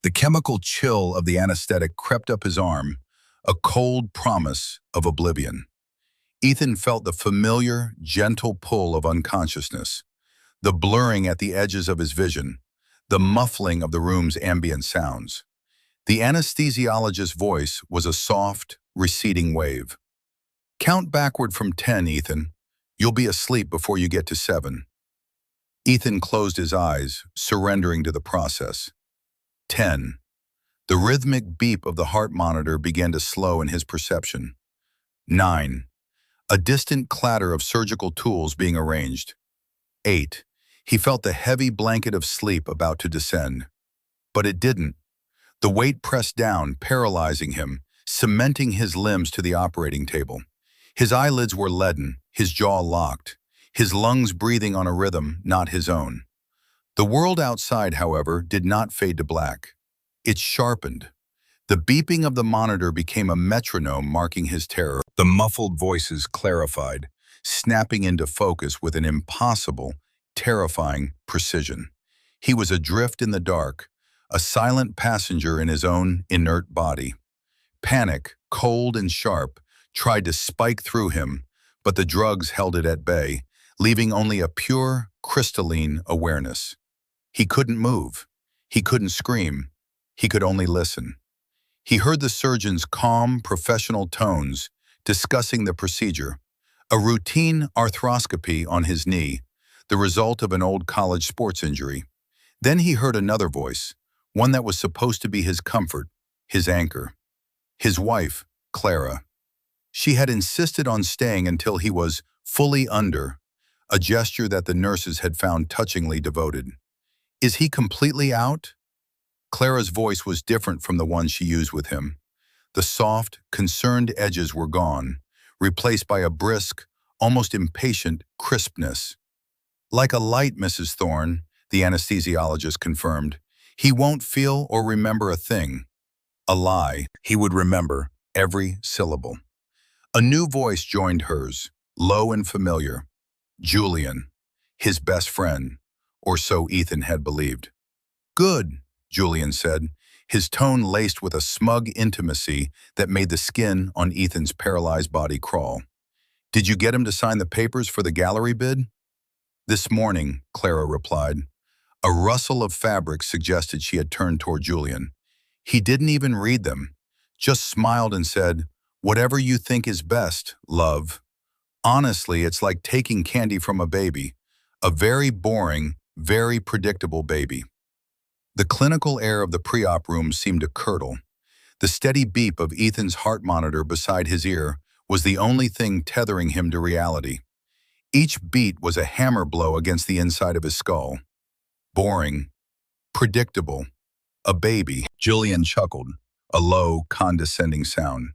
The chemical chill of the anesthetic crept up his arm, a cold promise of oblivion. Ethan felt the familiar, gentle pull of unconsciousness, the blurring at the edges of his vision, the muffling of the room's ambient sounds. The anesthesiologist's voice was a soft, receding wave. "Count backward from 10, Ethan. You'll be asleep before you get to 7. Ethan closed his eyes, surrendering to the process. 10. The rhythmic beep of the heart monitor began to slow in his perception. 9. A distant clatter of surgical tools being arranged. 8. He felt the heavy blanket of sleep about to descend. But it didn't. The weight pressed down, paralyzing him, cementing his limbs to the operating table. His eyelids were leaden, his jaw locked, his lungs breathing on a rhythm not his own. The world outside, however, did not fade to black. It sharpened. The beeping of the monitor became a metronome marking his terror. The muffled voices clarified, snapping into focus with an impossible, terrifying precision. He was adrift in the dark, a silent passenger in his own inert body. Panic, cold and sharp, tried to spike through him, but the drugs held it at bay, leaving only a pure, crystalline awareness. He couldn't move. He couldn't scream. He could only listen. He heard the surgeon's calm, professional tones discussing the procedure, a routine arthroscopy on his knee, the result of an old college sports injury. Then he heard another voice, one that was supposed to be his comfort, his anchor. His wife, Clara. She had insisted on staying until he was fully under, a gesture that the nurses had found touchingly devoted. "Is he completely out?" Clara's voice was different from the one she used with him. The soft, concerned edges were gone, replaced by a brisk, almost impatient crispness. "Like a light, Mrs. Thorne," the anesthesiologist confirmed. "He won't feel or remember a thing." A lie. He would remember every syllable. A new voice joined hers, low and familiar. Julian, his best friend, or so Ethan had believed. "Good," Julian said, his tone laced with a smug intimacy that made the skin on Ethan's paralyzed body crawl. "Did you get him to sign the papers for the gallery bid?" "This morning," Clara replied. A rustle of fabric suggested she had turned toward Julian. He didn't even read them, just smiled and said, "Whatever you think is best, love." Honestly, it's like taking candy from a baby, a very boring, very predictable baby. The clinical air of the pre-op room seemed to curdle. The steady beep of Ethan's heart monitor beside his ear was the only thing tethering him to reality. Each beat was a hammer blow against the inside of his skull. Boring, predictable, a baby. Julian chuckled, a low, condescending sound.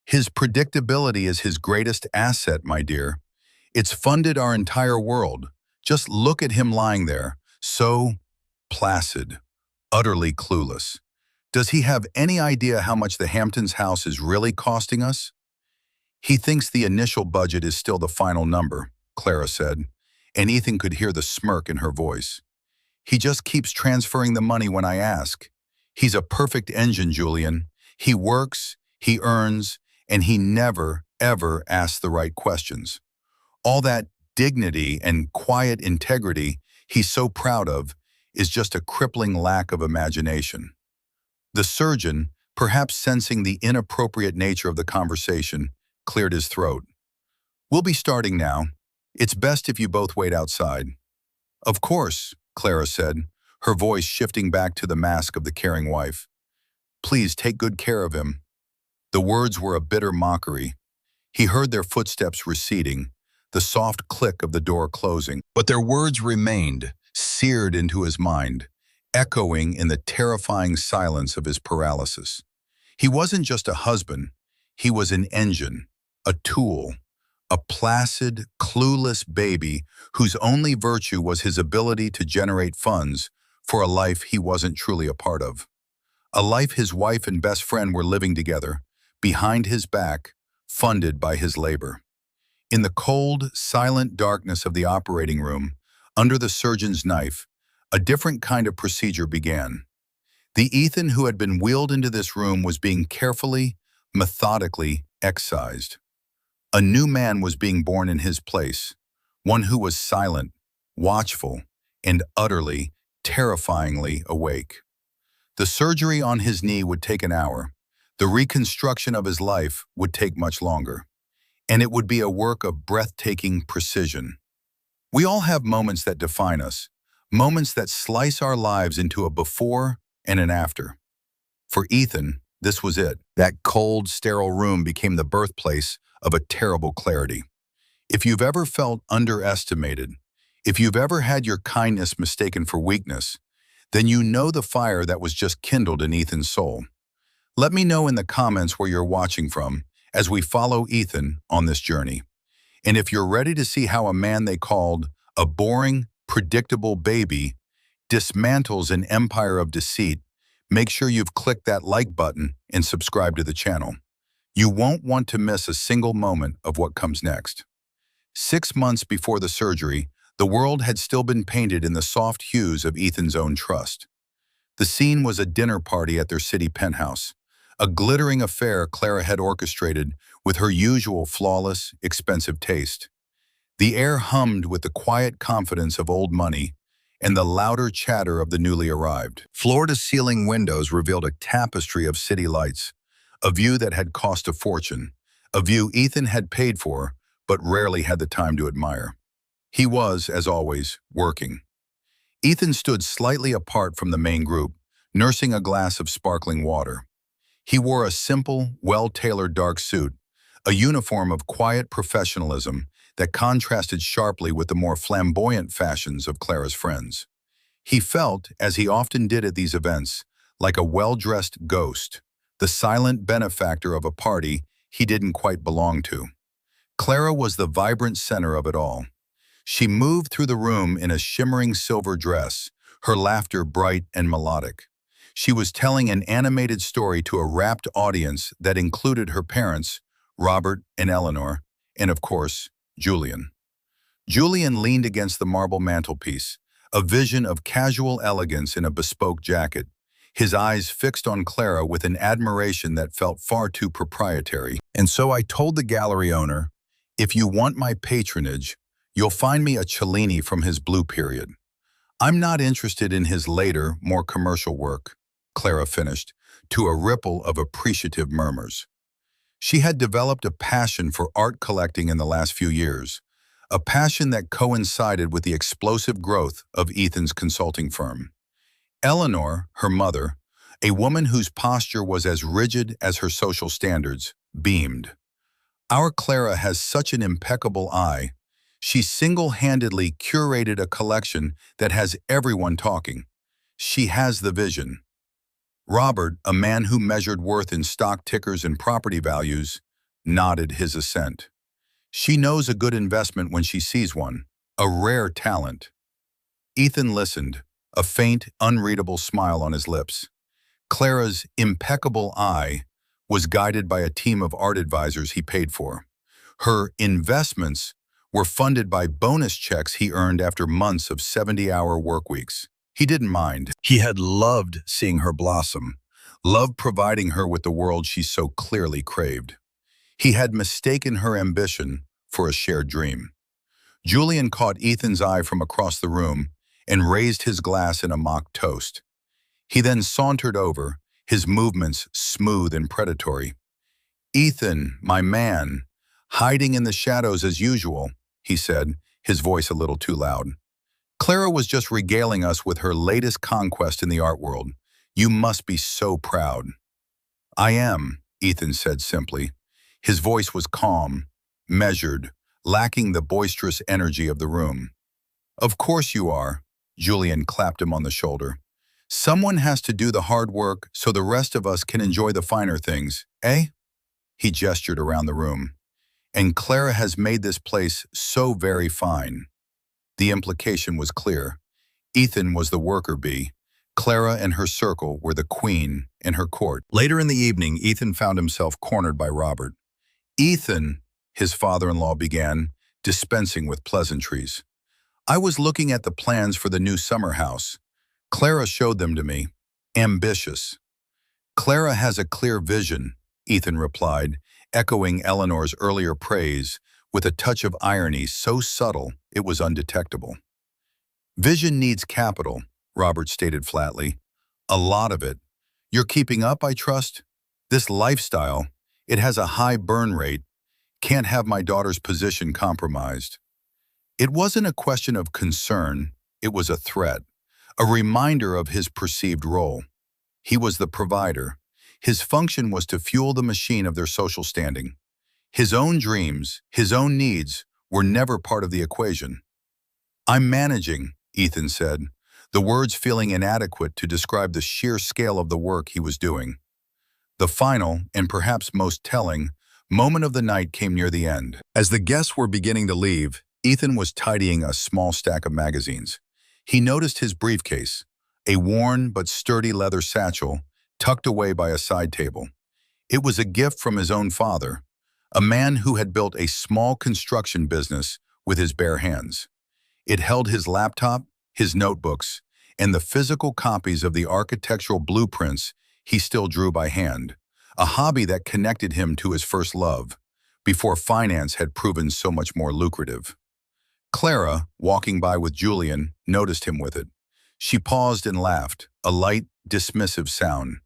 "His predictability is his greatest asset, my dear. It's funded our entire world. Just look at him lying there, so placid, utterly clueless. Does he have any idea how much the Hamptons house is really costing us?" "He thinks the initial budget is still the final number," Clara said, and Ethan could hear the smirk in her voice. "He just keeps transferring the money when I ask. He's a perfect engine, Julian. He works, he earns, and he never, ever asks the right questions. All that dignity and quiet integrity he's so proud of is just a crippling lack of imagination." The surgeon, perhaps sensing the inappropriate nature of the conversation, cleared his throat. "We'll be starting now. It's best if you both wait outside." "Of course," Clara said, her voice shifting back to the mask of the caring wife. "Please take good care of him." The words were a bitter mockery. He heard their footsteps receding, the soft click of the door closing. But their words remained, seared into his mind, echoing in the terrifying silence of his paralysis. He wasn't just a husband, he was an engine, a tool, a placid, clueless baby whose only virtue was his ability to generate funds for a life he wasn't truly a part of. A life his wife and best friend were living together, behind his back, funded by his labor. In the cold, silent darkness of the operating room, under the surgeon's knife, a different kind of procedure began. The Ethan who had been wheeled into this room was being carefully, methodically excised. A new man was being born in his place, one who was silent, watchful, and utterly, terrifyingly awake. The surgery on his knee would take an hour. The reconstruction of his life would take much longer. And it would be a work of breathtaking precision. We all have moments that define us, moments that slice our lives into a before and an after. For Ethan, this was it. That cold, sterile room became the birthplace of a terrible clarity. If you've ever felt underestimated, if you've ever had your kindness mistaken for weakness, then you know the fire that was just kindled in Ethan's soul. Let me know in the comments where you're watching from as we follow Ethan on this journey. And if you're ready to see how a man they called a boring, predictable baby dismantles an empire of deceit, make sure you've clicked that like button and subscribe to the channel. You won't want to miss a single moment of what comes next. 6 months before the surgery, the world had still been painted in the soft hues of Ethan's own trust. The scene was a dinner party at their city penthouse, a glittering affair Clara had orchestrated with her usual flawless, expensive taste. The air hummed with the quiet confidence of old money and the louder chatter of the newly arrived. Floor-to-ceiling windows revealed a tapestry of city lights, a view that had cost a fortune, a view Ethan had paid for but rarely had the time to admire. He was, as always, working. Ethan stood slightly apart from the main group, nursing a glass of sparkling water. He wore a simple, well-tailored dark suit, a uniform of quiet professionalism that contrasted sharply with the more flamboyant fashions of Clara's friends. He felt, as he often did at these events, like a well-dressed ghost, the silent benefactor of a party he didn't quite belong to. Clara was the vibrant center of it all. She moved through the room in a shimmering silver dress, her laughter bright and melodic. She was telling an animated story to a rapt audience that included her parents, Robert and Eleanor, and of course, Julian. Julian leaned against the marble mantelpiece, a vision of casual elegance in a bespoke jacket, his eyes fixed on Clara with an admiration that felt far too proprietary. And so I told the gallery owner, "If you want my patronage, you'll find me a Cellini from his Blue period. I'm not interested in his later, more commercial work," Clara finished, to a ripple of appreciative murmurs. She had developed a passion for art collecting in the last few years, a passion that coincided with the explosive growth of Ethan's consulting firm. Eleanor, her mother, a woman whose posture was as rigid as her social standards, beamed. "Our Clara has such an impeccable eye. She single-handedly curated a collection that has everyone talking. She has the vision." Robert, a man who measured worth in stock tickers and property values, nodded his assent. "She knows a good investment when she sees one, a rare talent." Ethan listened, a faint, unreadable smile on his lips. Clara's impeccable eye was guided by a team of art advisors he paid for. Her investments were funded by bonus checks he earned after months of 70-hour work weeks. He didn't mind. He had loved seeing her blossom, loved providing her with the world she so clearly craved. He had mistaken her ambition for a shared dream. Julian caught Ethan's eye from across the room and raised his glass in a mock toast. He then sauntered over, his movements smooth and predatory. "Ethan, my man, hiding in the shadows as usual," he said, his voice a little too loud. "Clara was just regaling us with her latest conquest in the art world. You must be so proud." "I am," Ethan said simply. His voice was calm, measured, lacking the boisterous energy of the room. "Of course you are," Julian clapped him on the shoulder. "Someone has to do the hard work so the rest of us can enjoy the finer things, eh?" He gestured around the room. "And Clara has made this place so very fine." The implication was clear. Ethan was the worker bee. Clara and her circle were the queen in her court. Later in the evening, Ethan found himself cornered by Robert. "Ethan," his father-in-law began, dispensing with pleasantries. "I was looking at the plans for the new summer house. Clara showed them to me. Ambitious. Clara has a clear vision, Ethan replied, echoing Eleanor's earlier praise with a touch of irony so subtle it was undetectable. Vision needs capital, Robert stated flatly. A lot of it. You're keeping up, I trust? This lifestyle, it has a high burn rate. Can't have my daughter's position compromised. It wasn't a question of concern, it was a threat, a reminder of his perceived role. He was the provider. His function was to fuel the machine of their social standing. His own dreams, his own needs, were never part of the equation. I'm managing, Ethan said, the words feeling inadequate to describe the sheer scale of the work he was doing. The final, and perhaps most telling, moment of the night came near the end. As the guests were beginning to leave, Ethan was tidying a small stack of magazines. He noticed his briefcase, a worn but sturdy leather satchel, tucked away by a side table. It was a gift from his own father, a man who had built a small construction business with his bare hands. It held his laptop, his notebooks, and the physical copies of the architectural blueprints he still drew by hand, a hobby that connected him to his first love, before finance had proven so much more lucrative. Clara, walking by with Julian, noticed him with it. She paused and laughed, a light, dismissive sound.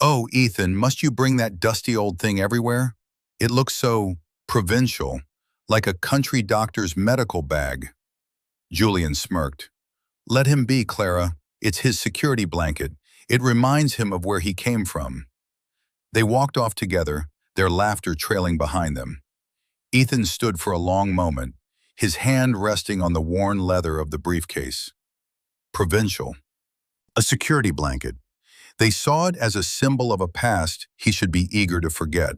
"Oh, Ethan, must you bring that dusty old thing everywhere? It looks so provincial, like a country doctor's medical bag." Julian smirked. "Let him be, Clara. It's his security blanket. It reminds him of where he came from." They walked off together, their laughter trailing behind them. Ethan stood for a long moment, his hand resting on the worn leather of the briefcase. Provincial. A security blanket. They saw it as a symbol of a past he should be eager to forget.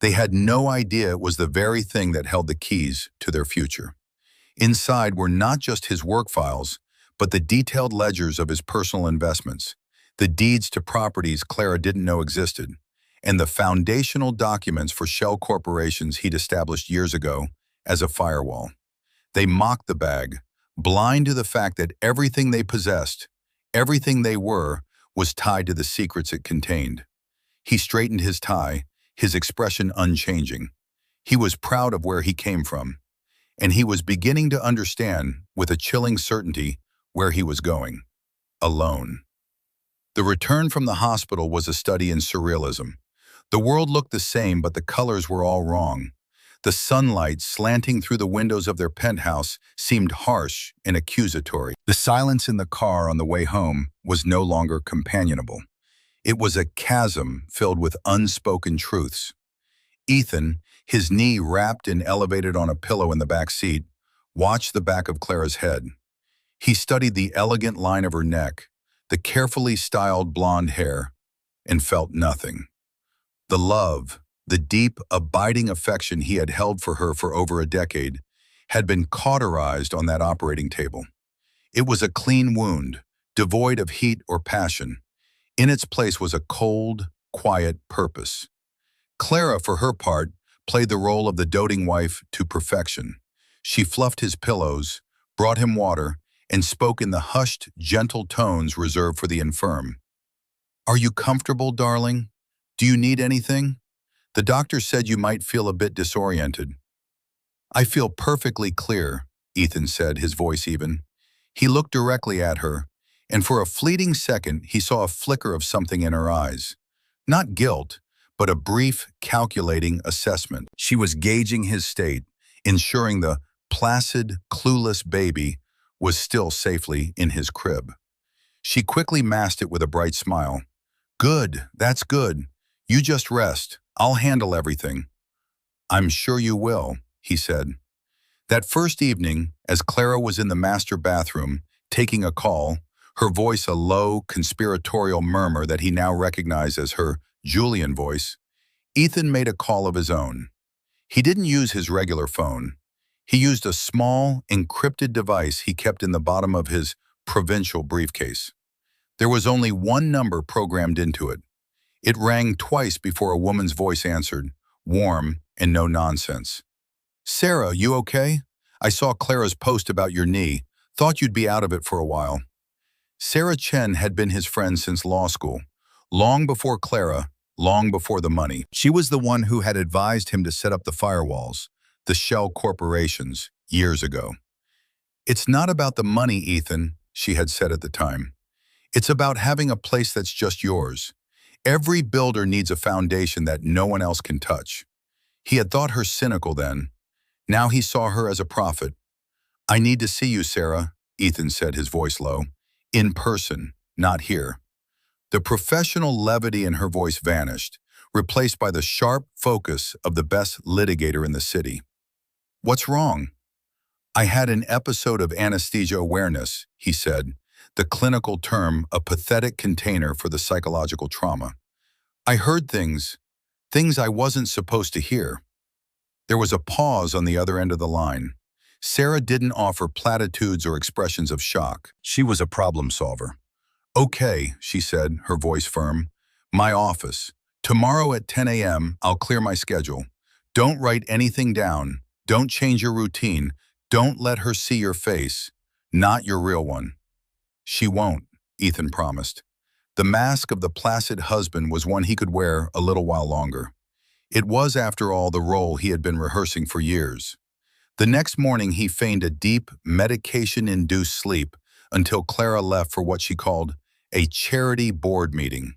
They had no idea it was the very thing that held the keys to their future. Inside were not just his work files, but the detailed ledgers of his personal investments, the deeds to properties Clara didn't know existed, and the foundational documents for shell corporations he'd established years ago as a firewall. They mocked the bag, blind to the fact that everything they possessed, everything they were, was tied to the secrets it contained. He straightened his tie, his expression unchanging. He was proud of where he came from, and he was beginning to understand, with a chilling certainty, where he was going. Alone. The return from the hospital was a study in surrealism. The world looked the same, but the colors were all wrong. The sunlight slanting through the windows of their penthouse seemed harsh and accusatory. The silence in the car on the way home was no longer companionable. It was a chasm filled with unspoken truths. Ethan, his knee wrapped and elevated on a pillow in the back seat, watched the back of Clara's head. He studied the elegant line of her neck, the carefully styled blonde hair, and felt nothing. The love, the deep, abiding affection he had held for her for over a decade, had been cauterized on that operating table. It was a clean wound, devoid of heat or passion. In its place was a cold, quiet purpose. Clara, for her part, played the role of the doting wife to perfection. She fluffed his pillows, brought him water, and spoke in the hushed, gentle tones reserved for the infirm. "Are you comfortable, darling? Do you need anything? The doctor said you might feel a bit disoriented." "I feel perfectly clear," Ethan said, his voice even. He looked directly at her, and for a fleeting second he saw a flicker of something in her eyes. Not guilt, but a brief, calculating assessment. She was gauging his state, ensuring the placid, clueless baby was still safely in his crib. She quickly masked it with a bright smile. "Good, that's good. You just rest. I'll handle everything." "I'm sure you will," he said. That first evening, as Clara was in the master bathroom, taking a call, her voice a low, conspiratorial murmur that he now recognized as her Julian voice, Ethan made a call of his own. He didn't use his regular phone. He used a small, encrypted device he kept in the bottom of his provincial briefcase. There was only one number programmed into it. It rang twice before a woman's voice answered, warm and no nonsense. "Sarah, you okay? I saw Clara's post about your knee. Thought you'd be out of it for a while." Sarah Chen had been his friend since law school, long before Clara, long before the money. She was the one who had advised him to set up the firewalls, the shell corporations, years ago. "It's not about the money, Ethan," she had said at the time. "It's about having a place that's just yours. Every builder needs a foundation that no one else can touch." He had thought her cynical then. Now he saw her as a prophet. "I need to see you, Sarah," Ethan said, his voice low. "In person, not here." The professional levity in her voice vanished, replaced by the sharp focus of the best litigator in the city. "What's wrong?" "I had an episode of anesthesia awareness," he said, the clinical term a pathetic container for the psychological trauma. "I heard things I wasn't supposed to hear." There was a pause on the other end of the line. Sarah didn't offer platitudes or expressions of shock. She was a problem solver. "Okay," she said, her voice firm. "My office. Tomorrow at 10 a.m., I'll clear my schedule. Don't write anything down. Don't change your routine. Don't let her see your face. Not your real one." "She won't," Ethan promised. The mask of the placid husband was one he could wear a little while longer. It was, after all, the role he had been rehearsing for years. The next morning he feigned a deep, medication-induced sleep until Clara left for what she called a charity board meeting.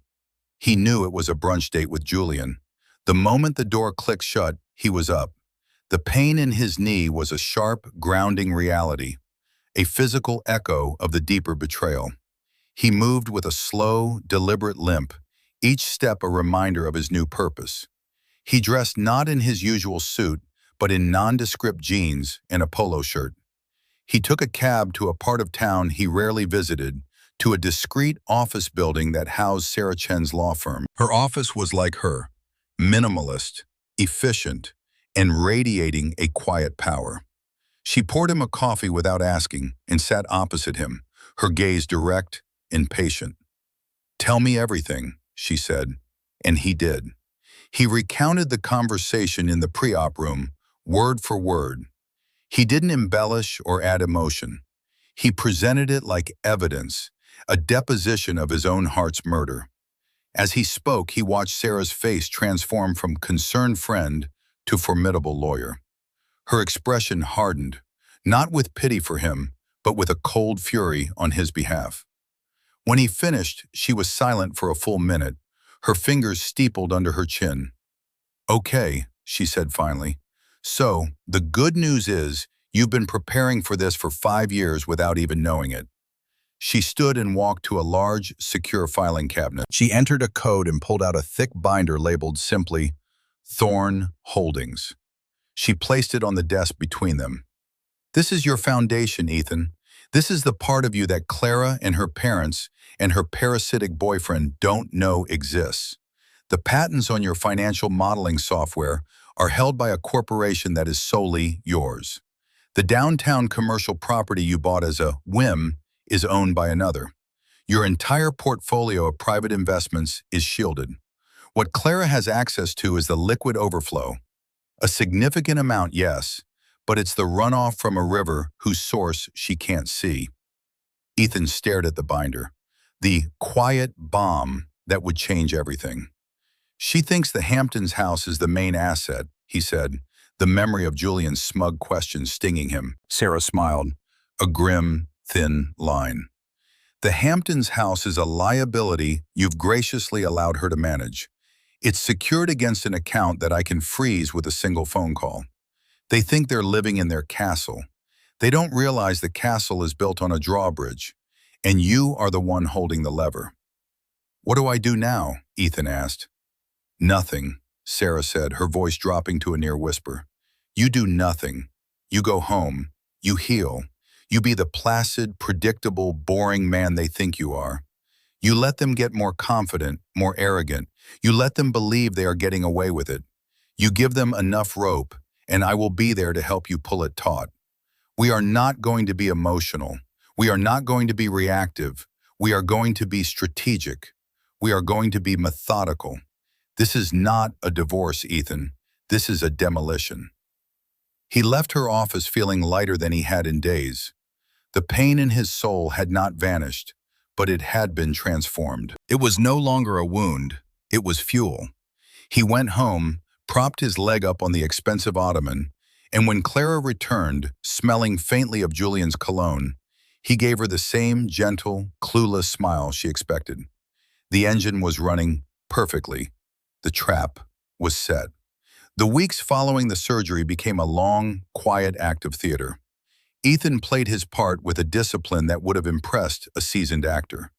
He knew it was a brunch date with Julian. The moment the door clicked shut, he was up. The pain in his knee was a sharp, grounding reality, a physical echo of the deeper betrayal. He moved with a slow, deliberate limp, each step a reminder of his new purpose. He dressed not in his usual suit, but in nondescript jeans and a polo shirt. He took a cab to a part of town he rarely visited, to a discreet office building that housed Sarah Chen's law firm. Her office was like her, minimalist, efficient, and radiating a quiet power. She poured him a coffee without asking and sat opposite him, her gaze direct and patient. "Tell me everything," she said, and he did. He recounted the conversation in the pre-op room, word for word. He didn't embellish or add emotion. He presented it like evidence, a deposition of his own heart's murder. As he spoke, he watched Sarah's face transform from concerned friend to formidable lawyer. Her expression hardened, not with pity for him, but with a cold fury on his behalf. When he finished, she was silent for a full minute, her fingers steepled under her chin. "Okay," she said finally. "So, the good news is, you've been preparing for this for 5 years without even knowing it." She stood and walked to a large, secure filing cabinet. She entered a code and pulled out a thick binder labeled simply, Thorn Holdings. She placed it on the desk between them. "This is your foundation, Ethan. This is the part of you that Clara and her parents and her parasitic boyfriend don't know exists. The patents on your financial modeling software are held by a corporation that is solely yours. The downtown commercial property you bought as a whim is owned by another. Your entire portfolio of private investments is shielded. What Clara has access to is the liquid overflow. A significant amount, yes, but it's the runoff from a river whose source she can't see." Ethan stared at the binder. The quiet bomb that would change everything. "She thinks the Hamptons house is the main asset," he said, the memory of Julian's smug question stinging him. Sarah smiled, a grim, thin line. "The Hamptons house is a liability you've graciously allowed her to manage. It's secured against an account that I can freeze with a single phone call. They think they're living in their castle. They don't realize the castle is built on a drawbridge, and you are the one holding the lever." "What do I do now?" Ethan asked. "Nothing," Sarah said, her voice dropping to a near whisper. "You do nothing. You go home. You heal. You be the placid, predictable, boring man they think you are. You let them get more confident, more arrogant. You let them believe they are getting away with it. You give them enough rope, and I will be there to help you pull it taut. We are not going to be emotional. We are not going to be reactive. We are going to be strategic. We are going to be methodical. This is not a divorce, Ethan. This is a demolition." He left her office feeling lighter than he had in days. The pain in his soul had not vanished, but it had been transformed. It was no longer a wound, it was fuel. He went home, propped his leg up on the expensive ottoman, and when Clara returned, smelling faintly of Julian's cologne, he gave her the same gentle, clueless smile she expected. The engine was running perfectly. The trap was set. The weeks following the surgery became a long, quiet act of theater. Ethan played his part with a discipline that would have impressed a seasoned actor.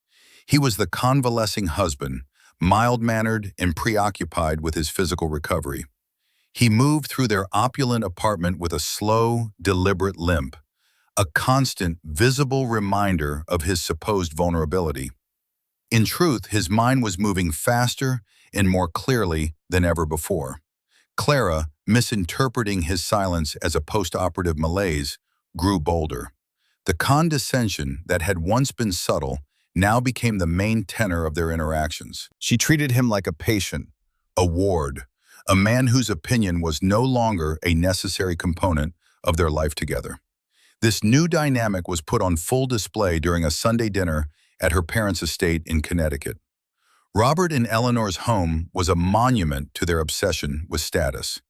He was the convalescing husband, mild-mannered and preoccupied with his physical recovery. He moved through their opulent apartment with a slow, deliberate limp, a constant, visible reminder of his supposed vulnerability. In truth, his mind was moving faster and more clearly than ever before. Clara, misinterpreting his silence as a post-operative malaise, grew bolder. The condescension that had once been subtle now became the main tenor of their interactions. She treated him like a patient, a ward, a man whose opinion was no longer a necessary component of their life together. This new dynamic was put on full display during a Sunday dinner at her parents' estate in Connecticut. Robert and Eleanor's home was a monument to their obsession with status.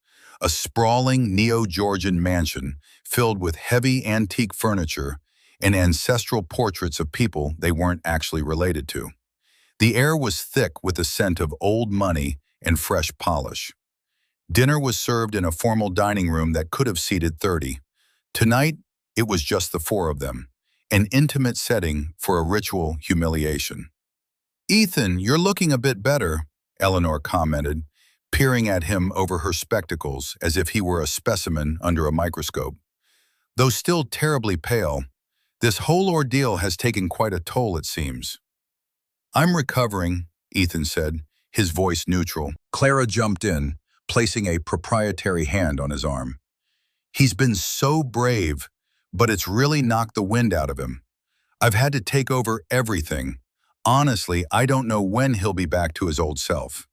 A sprawling neo-Georgian mansion filled with heavy antique furniture and ancestral portraits of people they weren't actually related to. The air was thick with the scent of old money and fresh polish. Dinner was served in a formal dining room that could have seated 30. Tonight, it was just the four of them, an intimate setting for a ritual humiliation. "Ethan, you're looking a bit better," Eleanor commented, peering at him over her spectacles as if he were a specimen under a microscope. "Though still terribly pale, this whole ordeal has taken quite a toll, it seems." "I'm recovering," Ethan said, his voice neutral. Clara jumped in, placing a proprietary hand on his arm. "He's been so brave, but it's really knocked the wind out of him. I've had to take over everything. Honestly, I don't know when he'll be back to his old self."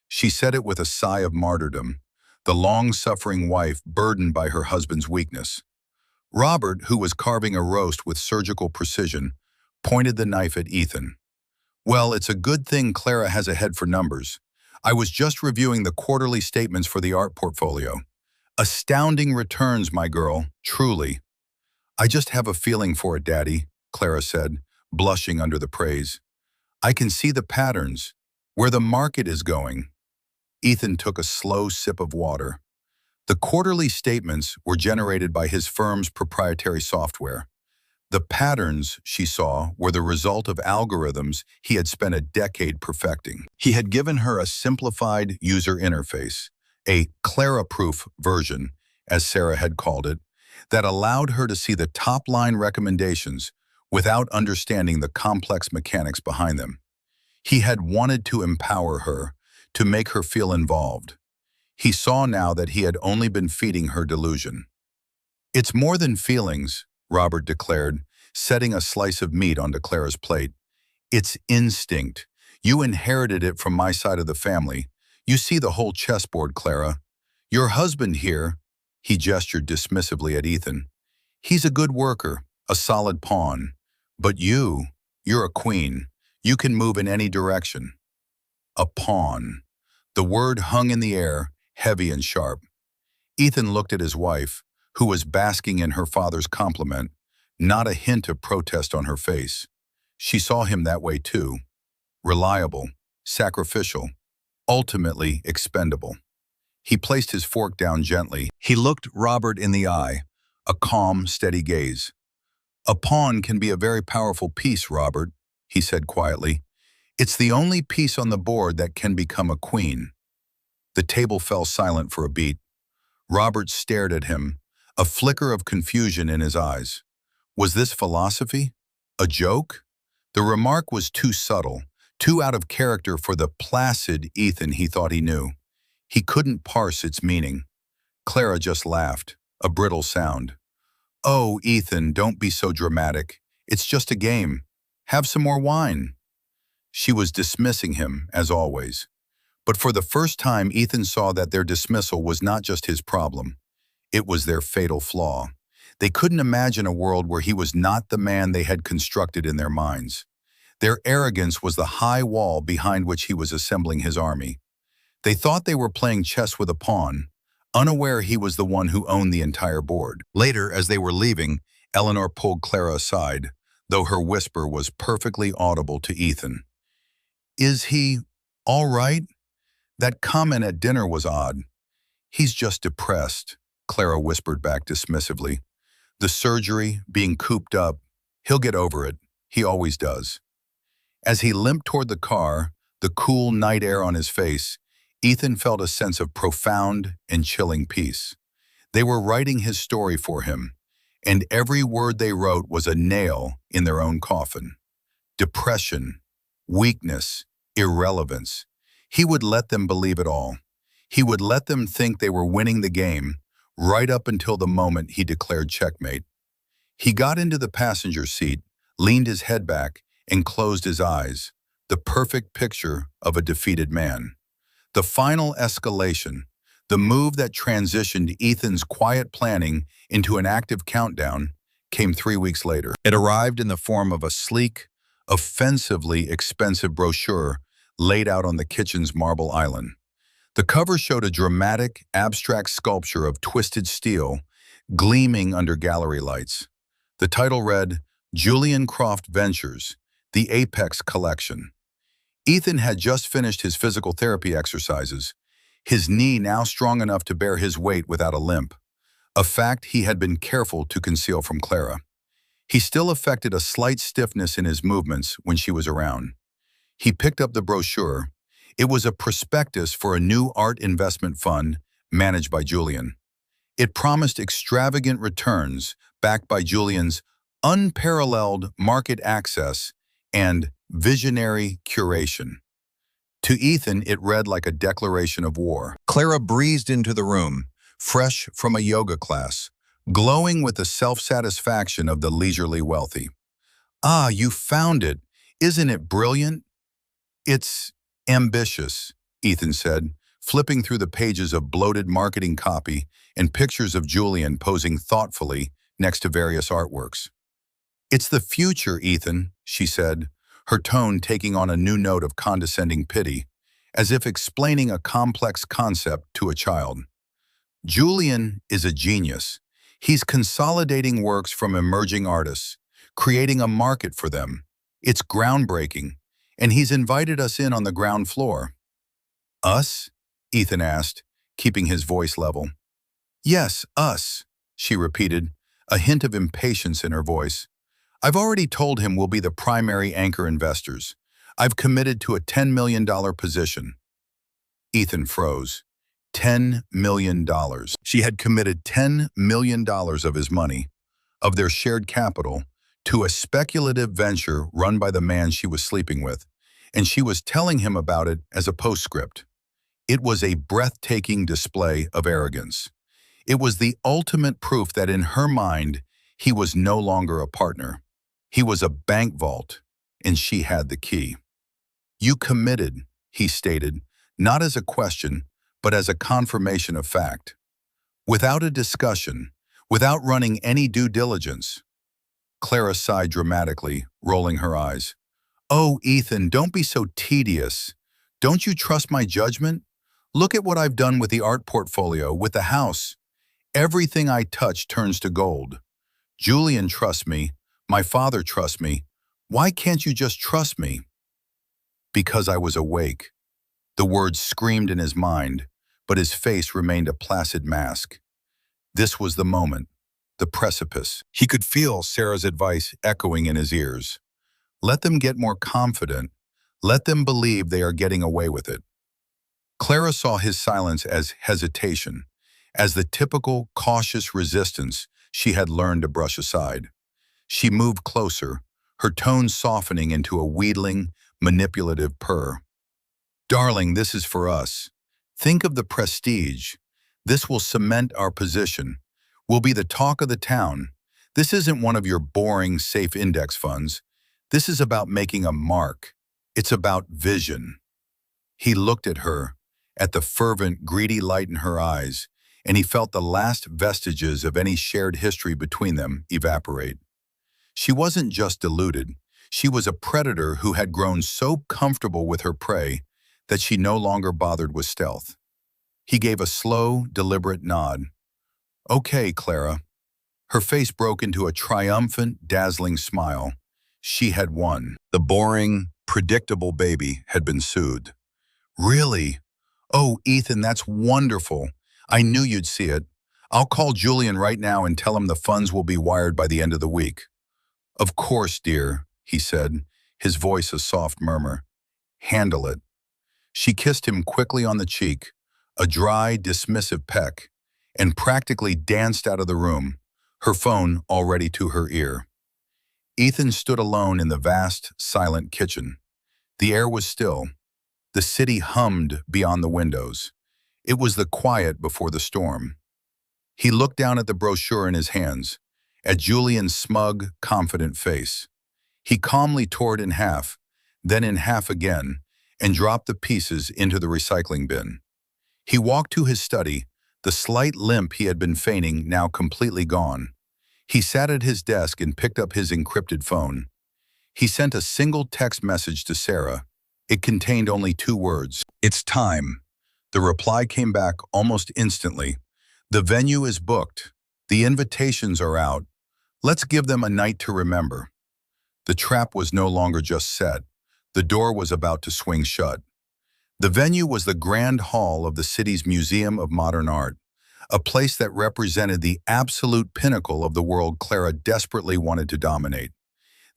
She said it with a sigh of martyrdom, the long-suffering wife burdened by her husband's weakness. Robert, who was carving a roast with surgical precision, pointed the knife at Ethan. "Well, it's a good thing Clara has a head for numbers. I was just reviewing the quarterly statements for the art portfolio. Astounding returns, my girl, truly." "I just have a feeling for it, Daddy," Clara said, blushing under the praise. "I can see the patterns, where the market is going." Ethan took a slow sip of water. The quarterly statements were generated by his firm's proprietary software. The patterns, she saw, were the result of algorithms he had spent a decade perfecting. He had given her a simplified user interface, a Clara-proof version, as Sarah had called it, that allowed her to see the top-line recommendations without understanding the complex mechanics behind them. He had wanted to empower her, to make her feel involved. He saw now that he had only been feeding her delusion. "It's more than feelings," Robert declared, setting a slice of meat onto Clara's plate. "It's instinct. You inherited it from my side of the family. You see the whole chessboard, Clara. Your husband here," he gestured dismissively at Ethan, "he's a good worker, a solid pawn. But you're a queen. You can move in any direction." A pawn. The word hung in the air, heavy and sharp. Ethan looked at his wife, who was basking in her father's compliment, not a hint of protest on her face. She saw him that way too. Reliable, sacrificial, ultimately expendable. He placed his fork down gently. He looked Robert in the eye, a calm, steady gaze. "A pawn can be a very powerful piece, Robert," he said quietly. "It's the only piece on the board that can become a queen." The table fell silent for a beat. Robert stared at him, a flicker of confusion in his eyes. Was this philosophy? A joke? The remark was too subtle, too out of character for the placid Ethan he thought he knew. He couldn't parse its meaning. Clara just laughed, a brittle sound. "Oh, Ethan, don't be so dramatic. It's just a game. Have some more wine." She was dismissing him, as always. But for the first time, Ethan saw that their dismissal was not just his problem. It was their fatal flaw. They couldn't imagine a world where he was not the man they had constructed in their minds. Their arrogance was the high wall behind which he was assembling his army. They thought they were playing chess with a pawn, unaware he was the one who owned the entire board. Later, as they were leaving, Eleanor pulled Clara aside, though her whisper was perfectly audible to Ethan. "Is he all right? That comment at dinner was odd." "He's just depressed," Clara whispered back dismissively. "The surgery, being cooped up, he'll get over it. He always does." As he limped toward the car, the cool night air on his face, Ethan felt a sense of profound and chilling peace. They were writing his story for him, and every word they wrote was a nail in their own coffin. Depression, weakness, irrelevance. He would let them believe it all. He would let them think they were winning the game, right up until the moment he declared checkmate. He got into the passenger seat, leaned his head back, and closed his eyes, the perfect picture of a defeated man. The final escalation, the move that transitioned Ethan's quiet planning into an active countdown, came 3 weeks later. It arrived in the form of a sleek, offensively expensive brochure laid out on the kitchen's marble island. The cover showed a dramatic, abstract sculpture of twisted steel gleaming under gallery lights. The title read, "Julian Croft Ventures, the Apex Collection." Ethan had just finished his physical therapy exercises, his knee now strong enough to bear his weight without a limp, a fact he had been careful to conceal from Clara. He still affected a slight stiffness in his movements when she was around. He picked up the brochure. It was a prospectus for a new art investment fund managed by Julian. It promised extravagant returns backed by Julian's unparalleled market access and visionary curation. To Ethan, it read like a declaration of war. Clara breezed into the room, fresh from a yoga class, glowing with the self-satisfaction of the leisurely wealthy. "Ah, you found it. Isn't it brilliant?" "It's ambitious," Ethan said, flipping through the pages of bloated marketing copy and pictures of Julian posing thoughtfully next to various artworks. "It's the future, Ethan," she said, her tone taking on a new note of condescending pity, as if explaining a complex concept to a child. "Julian is a genius. He's consolidating works from emerging artists, creating a market for them. It's groundbreaking, and he's invited us in on the ground floor." "Us?" Ethan asked, keeping his voice level. "Yes, us," she repeated, a hint of impatience in her voice. "I've already told him we'll be the primary anchor investors. I've committed to a $10 million position." Ethan froze. $10 million. She had committed $10 million of his money, of their shared capital, to a speculative venture run by the man she was sleeping with, and she was telling him about it as a postscript. It was a breathtaking display of arrogance. It was the ultimate proof that in her mind, he was no longer a partner. He was a bank vault, and she had the key. "You committed," he stated, not as a question, but as a confirmation of fact. Without a discussion, without running any due diligence. Clara sighed dramatically, rolling her eyes. "Oh, Ethan, don't be so tedious. Don't you trust my judgment? Look at what I've done with the art portfolio, with the house. Everything I touch turns to gold. Julian trusts me. My father trusts me. Why can't you just trust me?" "Because I was awake." The words screamed in his mind, but his face remained a placid mask. This was the moment, the precipice. He could feel Sarah's advice echoing in his ears. Let them get more confident. Let them believe they are getting away with it. Clara saw his silence as hesitation, as the typical cautious resistance she had learned to brush aside. She moved closer, her tone softening into a wheedling, manipulative purr. "Darling, this is for us. Think of the prestige. This will cement our position. We'll be the talk of the town. This isn't one of your boring, safe index funds. This is about making a mark. It's about vision." He looked at her, at the fervent, greedy light in her eyes, and he felt the last vestiges of any shared history between them evaporate. She wasn't just deluded. She was a predator who had grown so comfortable with her prey that she no longer bothered with stealth. He gave a slow, deliberate nod. "Okay, Clara." Her face broke into a triumphant, dazzling smile. She had won. The boring, predictable baby had been soothed. "Really? Oh, Ethan, that's wonderful. I knew you'd see it. I'll call Julian right now and tell him the funds will be wired by the end of the week." "Of course, dear," he said, his voice a soft murmur. "Handle it." She kissed him quickly on the cheek, a dry, dismissive peck, and practically danced out of the room, her phone already to her ear. Ethan stood alone in the vast, silent kitchen. The air was still. The city hummed beyond the windows. It was the quiet before the storm. He looked down at the brochure in his hands, at Julian's smug, confident face. He calmly tore it in half, then in half again, and dropped the pieces into the recycling bin. He walked to his study, the slight limp he had been feigning now completely gone. He sat at his desk and picked up his encrypted phone. He sent a single text message to Sarah. It contained only 2 words. "It's time." The reply came back almost instantly. "The venue is booked. The invitations are out. Let's give them a night to remember." The trap was no longer just set. The door was about to swing shut. The venue was the grand hall of the city's Museum of Modern Art, a place that represented the absolute pinnacle of the world Clara desperately wanted to dominate.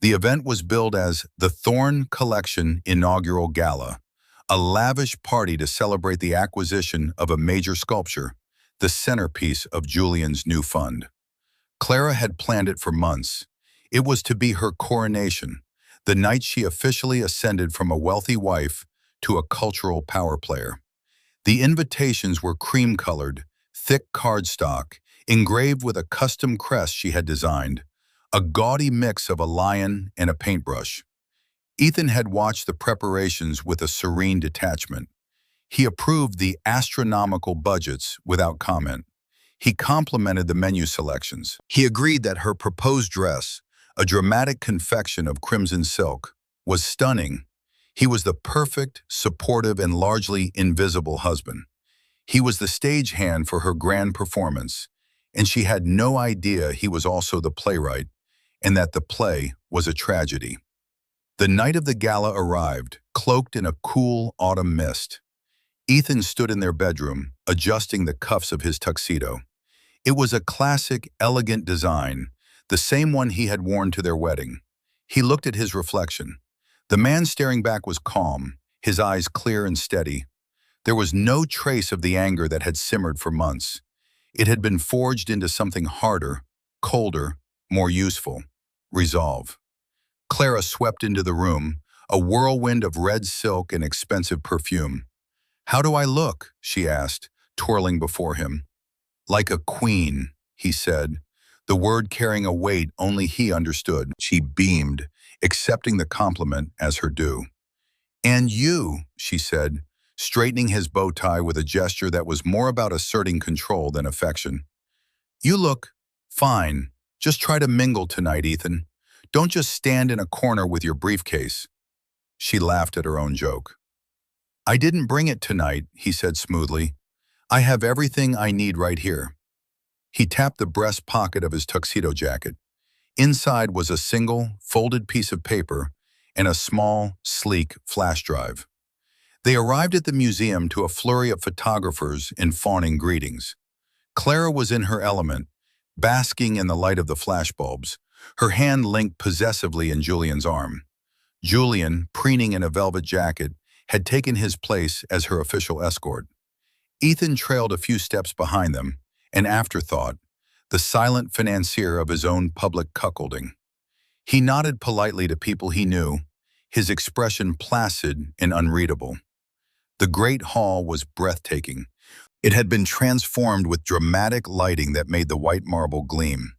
The event was billed as the Thorn Collection Inaugural Gala, a lavish party to celebrate the acquisition of a major sculpture, the centerpiece of Julian's new fund. Clara had planned it for months. It was to be her coronation, the night she officially ascended from a wealthy wife to a cultural power player. The invitations were cream-colored, thick cardstock, engraved with a custom crest she had designed, a gaudy mix of a lion and a paintbrush. Ethan had watched the preparations with a serene detachment. He approved the astronomical budgets without comment. He complimented the menu selections. He agreed that her proposed dress, a dramatic confection of crimson silk, was stunning. He was the perfect, supportive, and largely invisible husband. He was the stagehand for her grand performance, and she had no idea he was also the playwright, and that the play was a tragedy. The night of the gala arrived, cloaked in a cool autumn mist. Ethan stood in their bedroom, adjusting the cuffs of his tuxedo. It was a classic, elegant design, the same one he had worn to their wedding. He looked at his reflection. The man staring back was calm, his eyes clear and steady. There was no trace of the anger that had simmered for months. It had been forged into something harder, colder, more useful: resolve. Clara swept into the room, a whirlwind of red silk and expensive perfume. "How do I look?" she asked, twirling before him. "Like a queen," he said, the word carrying a weight only he understood. She beamed, accepting the compliment as her due. "And you," she said, straightening his bow tie with a gesture that was more about asserting control than affection. "You look fine. Just try to mingle tonight, Ethan. Don't just stand in a corner with your briefcase." She laughed at her own joke. "I didn't bring it tonight," he said smoothly. "I have everything I need right here." He tapped the breast pocket of his tuxedo jacket. Inside was a single, folded piece of paper and a small, sleek flash drive. They arrived at the museum to a flurry of photographers in fawning greetings. Clara was in her element, basking in the light of the flashbulbs, her hand linked possessively in Julian's arm. Julian, preening in a velvet jacket, had taken his place as her official escort. Ethan trailed a few steps behind them, an afterthought, the silent financier of his own public cuckolding. He nodded politely to people he knew, his expression placid and unreadable. The great hall was breathtaking. It had been transformed with dramatic lighting that made the white marble gleam.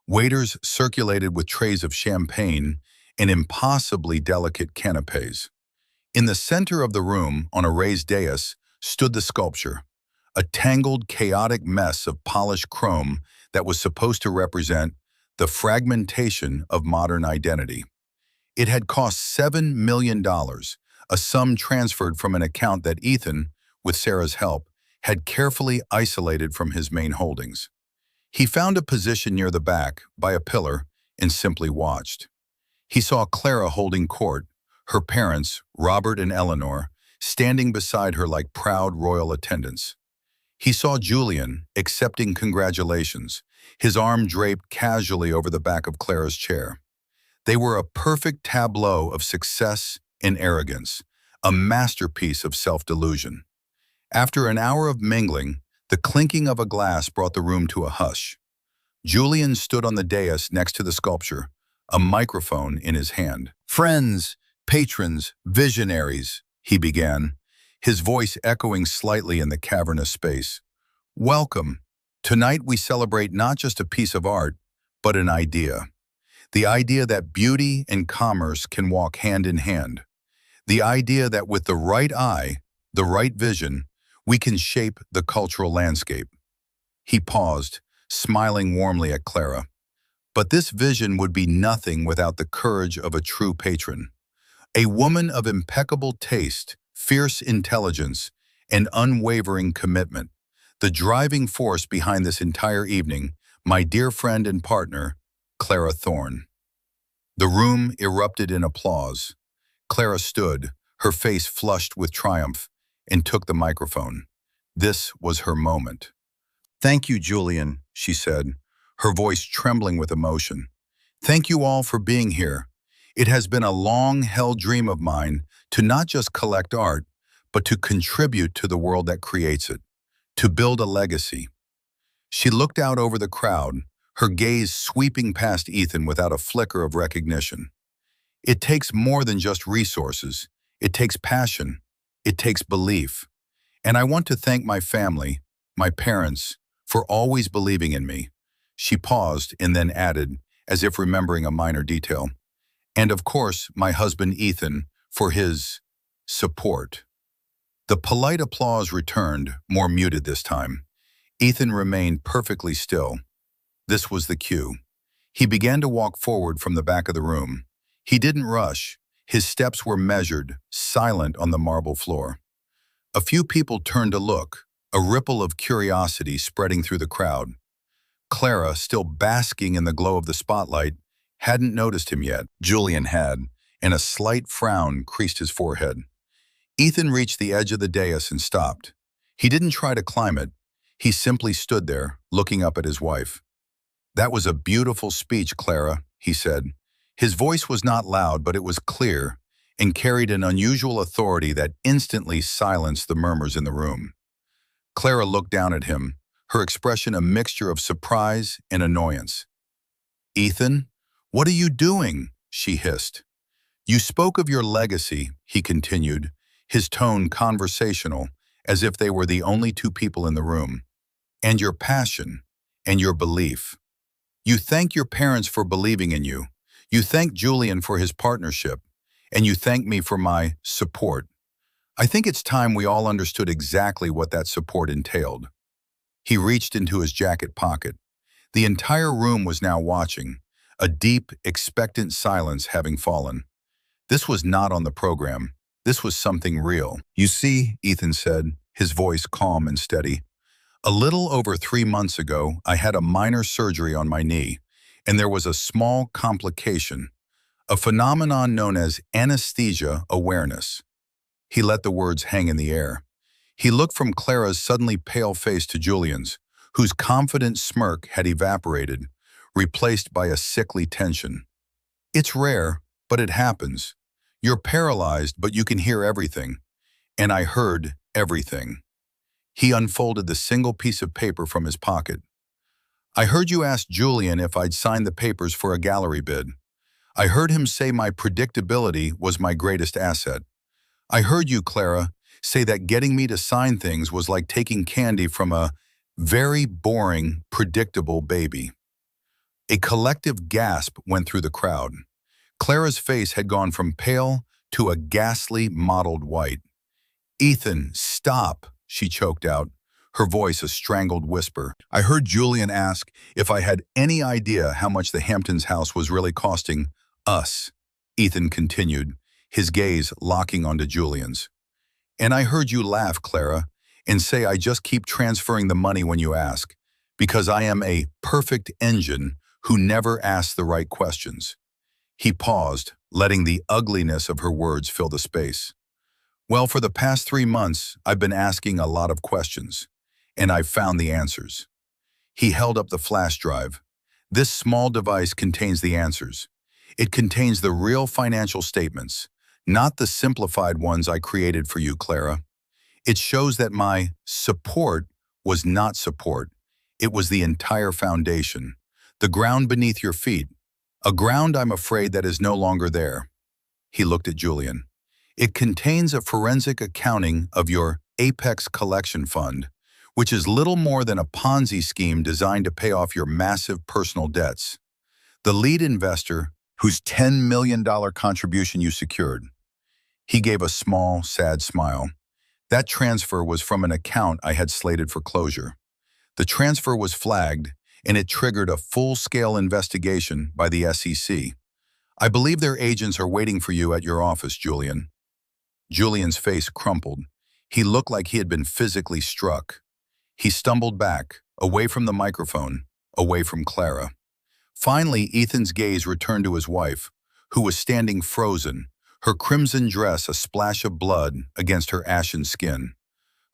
Waiters circulated with trays of champagne and impossibly delicate canapes. In the center of the room, on a raised dais, stood the sculpture, a tangled, chaotic mess of polished chrome that was supposed to represent the fragmentation of modern identity. It had cost $7 million, a sum transferred from an account that Ethan, with Sarah's help, had carefully isolated from his main holdings. He found a position near the back, by a pillar, and simply watched. He saw Clara holding court, her parents, Robert and Eleanor, standing beside her like proud royal attendants. He saw Julian accepting congratulations, his arm draped casually over the back of Clara's chair. They were a perfect tableau of success and arrogance, a masterpiece of self-delusion. After an hour of mingling, the clinking of a glass brought the room to a hush. Julian stood on the dais next to the sculpture, a microphone in his hand. "Friends, patrons, visionaries," he began, his voice echoing slightly in the cavernous space. "Welcome. Tonight we celebrate not just a piece of art, but an idea. The idea that beauty and commerce can walk hand in hand. The idea that with the right eye, the right vision, we can shape the cultural landscape." He paused, smiling warmly at Clara. But this vision would be nothing without the courage of a true patron. A woman of impeccable taste, fierce intelligence, and unwavering commitment. The driving force behind this entire evening, my dear friend and partner, Clara Thorne. The room erupted in applause. Clara stood, her face flushed with triumph, and took the microphone. This was her moment. "Thank you, Julian," she said, her voice trembling with emotion. "Thank you all for being here. It has been a long-held dream of mine to not just collect art, but to contribute to the world that creates it, to build a legacy." She looked out over the crowd, her gaze sweeping past Ethan without a flicker of recognition. "It takes more than just resources. It takes passion. It takes belief. And I want to thank my family, my parents, for always believing in me." She paused and then added, as if remembering a minor detail, "And of course, my husband Ethan, for his support." The polite applause returned, more muted this time. Ethan remained perfectly still. This was the cue. He began to walk forward from the back of the room. He didn't rush. His steps were measured, silent on the marble floor. A few people turned to look, a ripple of curiosity spreading through the crowd. Clara, still basking in the glow of the spotlight, hadn't noticed him yet. Julian had, and a slight frown creased his forehead. Ethan reached the edge of the dais and stopped. He didn't try to climb it. He simply stood there, looking up at his wife. "That was a beautiful speech, Clara," he said. His voice was not loud, but it was clear, and carried an unusual authority that instantly silenced the murmurs in the room. Clara looked down at him, her expression a mixture of surprise and annoyance. "Ethan, what are you doing?" she hissed. "You spoke of your legacy," he continued, his tone conversational, as if they were the only two people in the room, "and your passion, and your belief. You thank your parents for believing in you. You thank Julian for his partnership, and you thank me for my support. I think it's time we all understood exactly what that support entailed." He reached into his jacket pocket. The entire room was now watching, a deep, expectant silence having fallen. This was not on the program. This was something real. "You see," Ethan said, his voice calm and steady, "a little over 3 months ago, I had a minor surgery on my knee, and there was a small complication, a phenomenon known as anesthesia awareness." He let the words hang in the air. He looked from Clara's suddenly pale face to Julian's, whose confident smirk had evaporated, replaced by a sickly tension. "It's rare, but it happens. You're paralyzed, but you can hear everything. And I heard everything." He unfolded the single piece of paper from his pocket. "I heard you ask Julian if I'd sign the papers for a gallery bid. I heard him say my predictability was my greatest asset. I heard you, Clara, say that getting me to sign things was like taking candy from a very boring, predictable baby." A collective gasp went through the crowd. Clara's face had gone from pale to a ghastly mottled white. "Ethan, stop," she choked out, her voice a strangled whisper. "I heard Julian ask if I had any idea how much the Hamptons house was really costing us. Ethan continued, his gaze locking onto Julian's. "And I heard you laugh, Clara, and say I just keep transferring the money when you ask, because I am a perfect engine who never asks the right questions." He paused, letting the ugliness of her words fill the space. "Well, for the past 3 months, I've been asking a lot of questions, and I've found the answers." He held up the flash drive. "This small device contains the answers. It contains the real financial statements, not the simplified ones I created for you, Clara. It shows that my support was not support. It was the entire foundation, the ground beneath your feet, a ground I'm afraid that is no longer there." He looked at Julian. "It contains a forensic accounting of your Apex Collection Fund, which is little more than a Ponzi scheme designed to pay off your massive personal debts. The lead investor, whose $10 million contribution you secured." He gave a small, sad smile. "That transfer was from an account I had slated for closure. The transfer was flagged, and it triggered a full-scale investigation by the SEC. I believe their agents are waiting for you at your office, Julian." Julian's face crumpled. He looked like he had been physically struck. He stumbled back, away from the microphone, away from Clara. Finally, Ethan's gaze returned to his wife, who was standing frozen, her crimson dress a splash of blood against her ashen skin.